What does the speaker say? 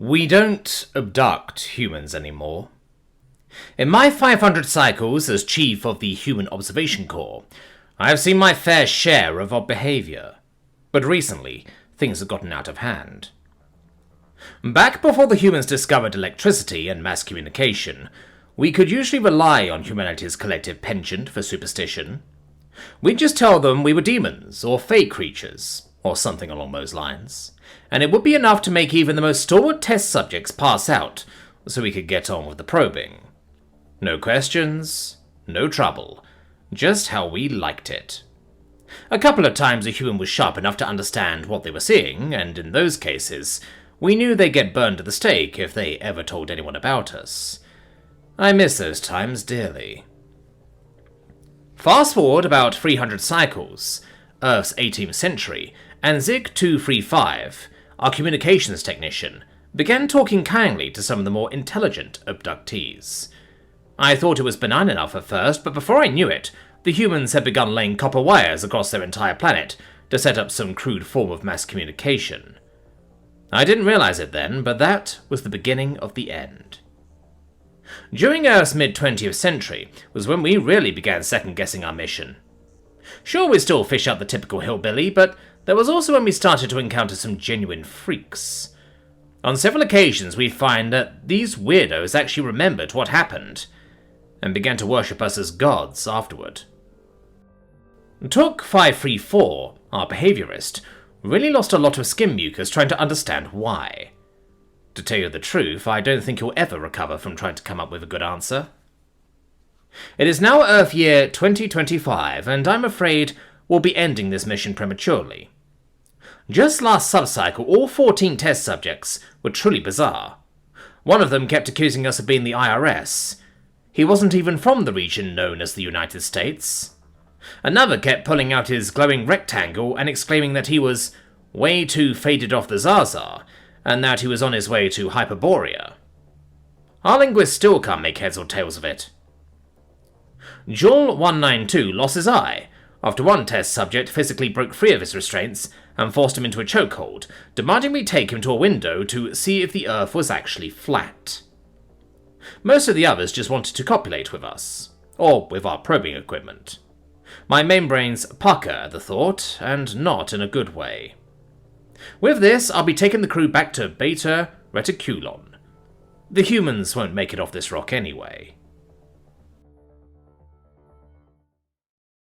We don't abduct humans anymore. In my 500 cycles as chief of the Human Observation Corps, I have seen my fair share of odd behavior, but recently things have gotten out of hand. Back before the humans discovered electricity and mass communication, we could usually rely on humanity's collective penchant for superstition. We'd just tell them we were demons, or fey creatures, or something along those lines, and it would be enough to make even the most stalwart test subjects pass out, so we could get on with the probing. No questions, no trouble, just how we liked it. A couple of times a human was sharp enough to understand what they were seeing, and in those cases, we knew they'd get burned at the stake if they ever told anyone about us. I miss those times dearly. Fast forward about 300 cycles, Earth's 18th century, and Zig-235, our communications technician, began talking kindly to some of the more intelligent abductees. I thought it was benign enough at first, but before I knew it, the humans had begun laying copper wires across their entire planet to set up some crude form of mass communication. I didn't realize it then, but that was the beginning of the end. During Earth's mid-20th century was when we really began second-guessing our mission. Sure, we still fish out the typical hillbilly, but there was also when we started to encounter some genuine freaks. On several occasions we find that these weirdos actually remembered what happened, and began to worship us as gods afterward. Took 534, our behaviorist, really lost a lot of skin mucus trying to understand why. To tell you the truth, I don't think he'll ever recover from trying to come up with a good answer. It is now Earth year 2025, and I'm afraid we'll be ending this mission prematurely. Just last subcycle, all 14 test subjects were truly bizarre. One of them kept accusing us of being the IRS. He wasn't even from the region known as the United States. Another kept pulling out his glowing rectangle and exclaiming that he was way too faded off the Zaza, and that he was on his way to Hyperborea. Our linguists still can't make heads or tails of it. Jul 192 lost his eye after one test subject physically broke free of his restraints and forced him into a chokehold, demanding we take him to a window to see if the Earth was actually flat. Most of the others just wanted to copulate with us, or with our probing equipment. My mainbrains pucker at the thought, and not in a good way. With this, I'll be taking the crew back to Beta Reticulon. The humans won't make it off this rock anyway.